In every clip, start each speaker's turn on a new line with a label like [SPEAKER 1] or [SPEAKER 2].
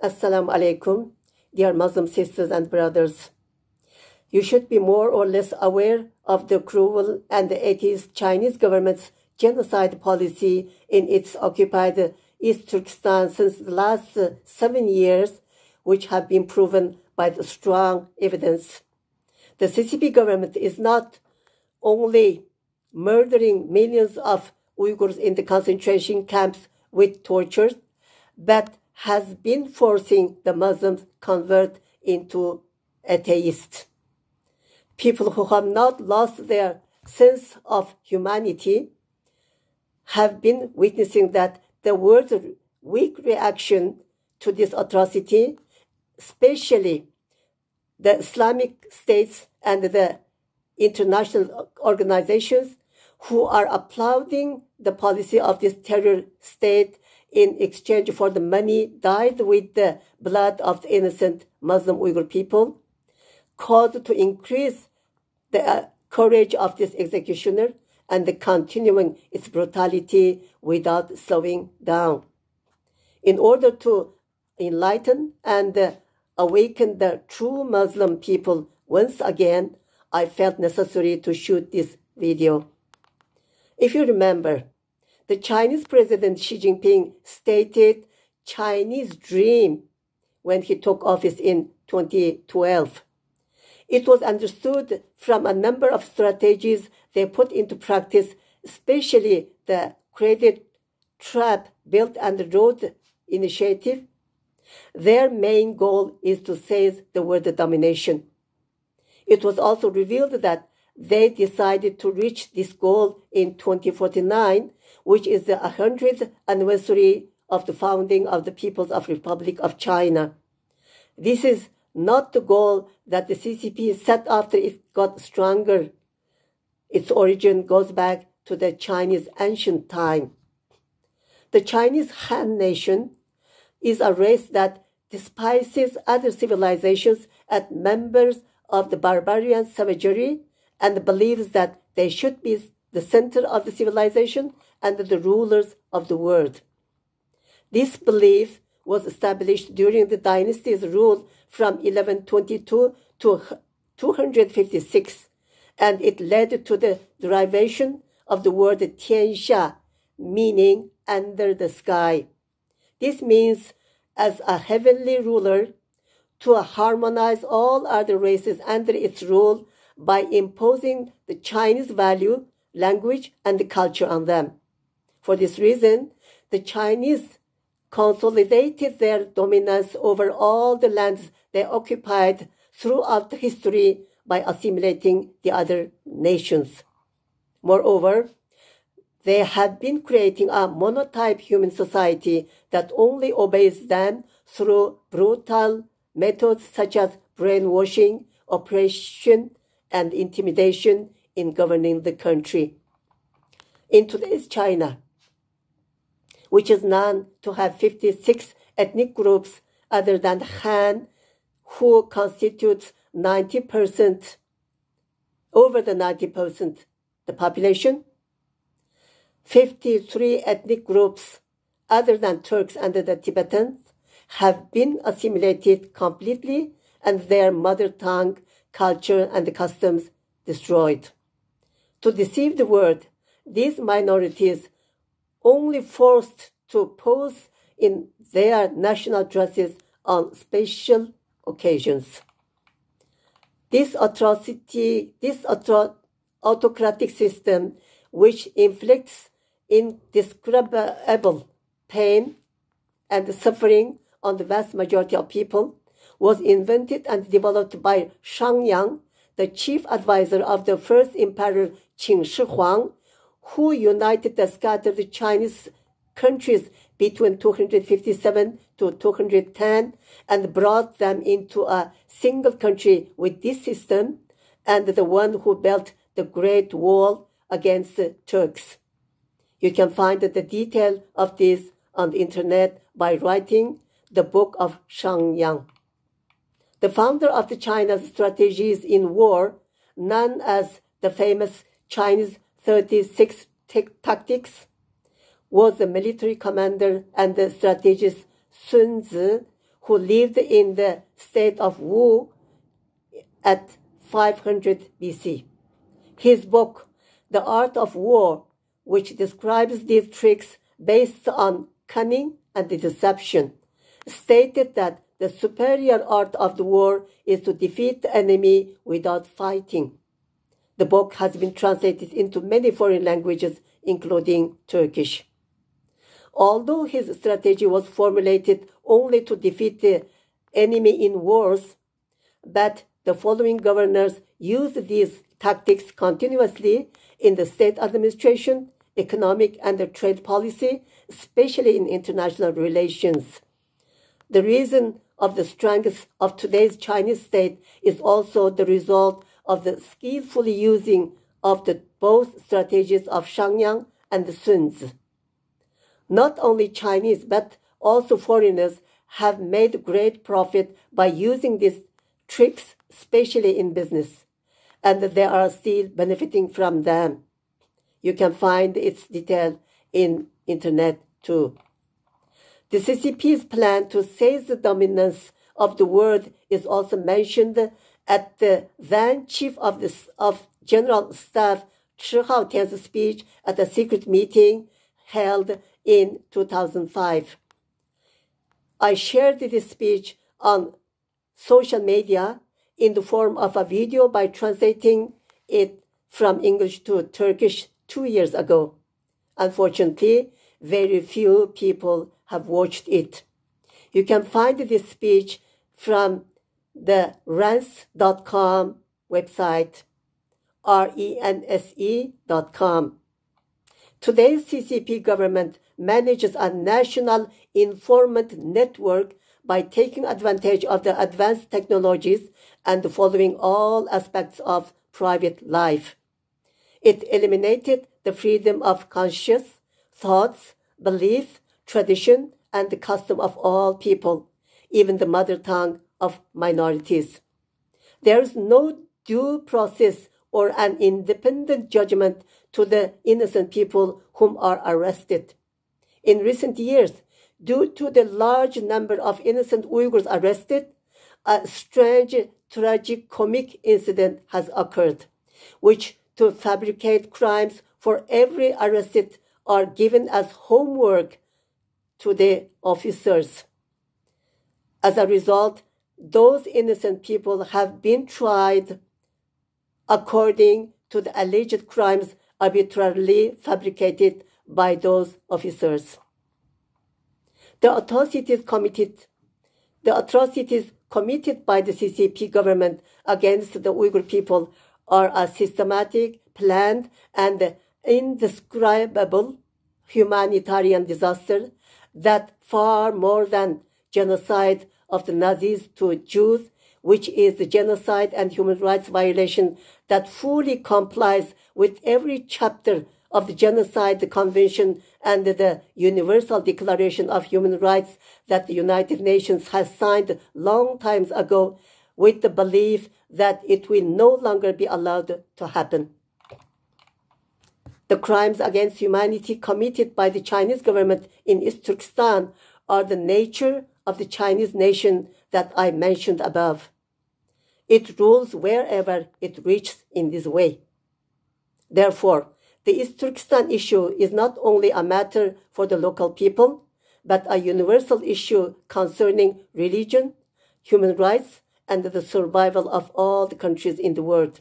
[SPEAKER 1] Assalamu alaikum, dear Muslim sisters and brothers. You should be more or less aware of the cruel and atheist Chinese government's genocide policy in its occupied East Turkestan since the last 7 years, which have been proven by the strong evidence. The CCP government is not only murdering millions of Uyghurs in the concentration camps with torture, but has been forcing the Muslims convert into atheists. People who have not lost their sense of humanity have been witnessing that the world's weak reaction to this atrocity, especially the Islamic states and the international organizations who are applauding the policy of this terror state in exchange for the money dyed with the blood of the innocent Muslim Uyghur people, called to increase the courage of this executioner and the continuing its brutality without slowing down. In order to enlighten and awaken the true Muslim people once again, I felt necessary to shoot this video. If you remember, the Chinese President Xi Jinping stated Chinese dream when he took office in 2012. It was understood from a number of strategies they put into practice, especially the credit trap Belt and Road initiative. Their main goal is to seize the world domination. It was also revealed that they decided to reach this goal in 2049, which is the 100th anniversary of the founding of the People's Republic of China. This is not the goal that the CCP set after it got stronger. Its origin goes back to the Chinese ancient time. The Chinese Han Nation is a race that despises other civilizations as members of the barbarian savagery and believes that they should be the center of the civilization and the rulers of the world. This belief was established during the dynasty's rule from 1122 to 256, and it led to the derivation of the word Tianxia, meaning under the sky. This means as a heavenly ruler to harmonize all other races under its rule by imposing the Chinese value, language, and culture on them. For this reason, the Chinese consolidated their dominance over all the lands they occupied throughout history by assimilating the other nations. Moreover, they have been creating a monotype human society that only obeys them through brutal methods such as brainwashing, oppression, and intimidation in governing the country. In today's China, which is known to have 56 ethnic groups other than Han, who constitutes 90%, over the 90% the population, 53 ethnic groups other than Turks and the Tibetans have been assimilated completely and their mother tongue, culture, and customs destroyed. To deceive the world, these minorities only forced to pose in their national dresses on special occasions. This autocratic system, which inflicts indescribable pain and suffering on the vast majority of people, was invented and developed by Shangyang, the chief advisor of the first emperor Qin Shi Huang, who united the scattered Chinese countries between 257 to 210 and brought them into a single country with this system, and the one who built the Great Wall against the Turks. You can find the detail of this on the internet by writing the book of Shangyang. The founder of the China's strategies in war, known as the famous Chinese 36 tactics, was the military commander and the strategist Sun Tzu, who lived in the state of Wu at 500 BC. His book, The Art of War, which describes these tricks based on cunning and deception, stated that the superior art of the war is to defeat the enemy without fighting. The book has been translated into many foreign languages, including Turkish. Although his strategy was formulated only to defeat the enemy in wars, but the following governors used these tactics continuously in the state administration, economic and trade policy, especially in international relations. The reason of the strength of today's Chinese state is also the result of the skillful using of the both strategies of Shangyang and Sun's. Not only Chinese, but also foreigners have made great profit by using these tricks, especially in business, and they are still benefiting from them. You can find its detail in internet too. The CCP's plan to seize the dominance of the world is also mentioned at the then Chief of General Staff Chi Haotian's speech at a secret meeting held in 2005. I shared this speech on social media in the form of a video by translating it from English to Turkish 2 years ago. Unfortunately, very few people have watched it. You can find this speech from the rense.com website, rense.com. Today's CCP government manages a national informant network by taking advantage of the advanced technologies and following all aspects of private life. It eliminated the freedom of conscience, thoughts, belief, tradition, and the custom of all people, even the mother tongue of minorities. There is no due process or an independent judgment to the innocent people whom are arrested. In recent years, due to the large number of innocent Uyghurs arrested, a strange, tragic-comic incident has occurred, which to fabricate crimes for every arrested are given as homework to the officers. As a result, those innocent people have been tried according to the alleged crimes arbitrarily fabricated by those officers. The atrocities committed by the CCP government against the Uyghur people are a systematic, planned, and indescribable humanitarian disaster that far more than genocide of the Nazis to Jews, which is the genocide and human rights violation that fully complies with every chapter of the Genocide Convention and the Universal Declaration of Human Rights that the United Nations has signed long times ago, with the belief that it will no longer be allowed to happen. The crimes against humanity committed by the Chinese government in East Turkestan are the nature of the Chinese nation that I mentioned above. It rules wherever it reaches in this way. Therefore, the East Turkestan issue is not only a matter for the local people, but a universal issue concerning religion, human rights, and the survival of all the countries in the world.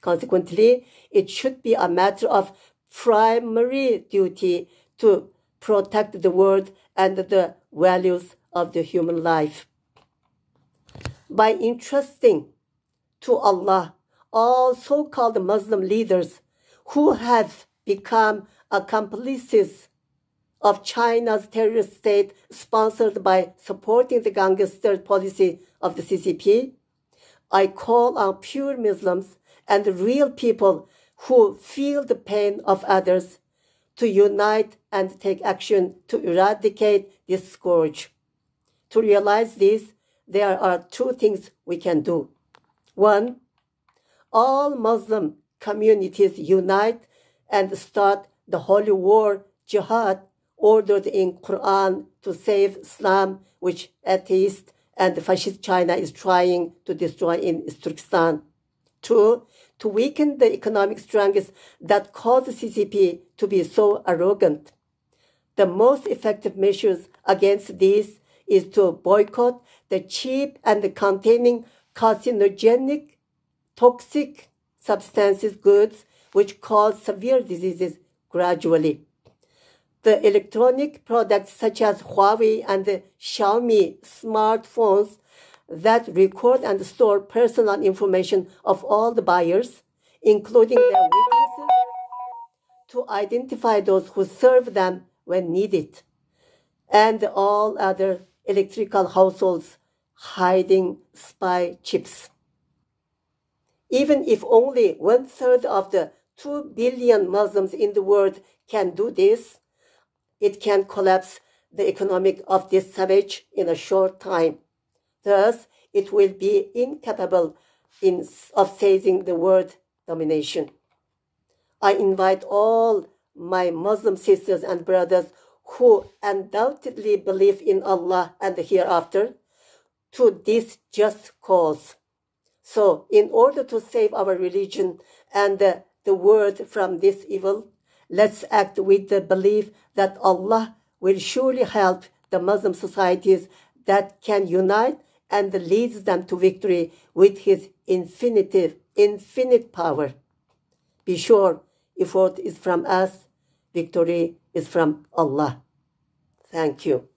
[SPEAKER 1] Consequently, it should be a matter of primary duty to protect the world and the values of the human life. By entrusting to Allah all so-called Muslim leaders who have become accomplices of China's terrorist state sponsored by supporting the gangster policy of the CCP, I call on pure Muslims and real people who feel the pain of others to unite and take action to eradicate this scourge. To realize this, there are two things we can do. One, all Muslim communities unite and start the holy war, jihad, ordered in Quran to save Islam, which atheist and fascist China is trying to destroy in Turkestan. 2. To weaken the economic strengths that cause CCP to be so arrogant. The most effective measures against this is to boycott the cheap and containing carcinogenic, toxic substances goods which cause severe diseases gradually. The electronic products such as Huawei and the Xiaomi smartphones that record and store personal information of all the buyers, including their weaknesses, to identify those who serve them when needed, and all other electrical households hiding spy chips. Even if only 1/3 of the 2 billion Muslims in the world can do this, it can collapse the economic of this savage in a short time. Thus, it will be incapable of seizing the world domination. I invite all my Muslim sisters and brothers who undoubtedly believe in Allah and the hereafter to this just cause. So, in order to save our religion and the world from this evil, let's act with the belief that Allah will surely help the Muslim societies that can unite and leads them to victory with His infinite power. Be sure, effort is from us, victory is from Allah. Thank you.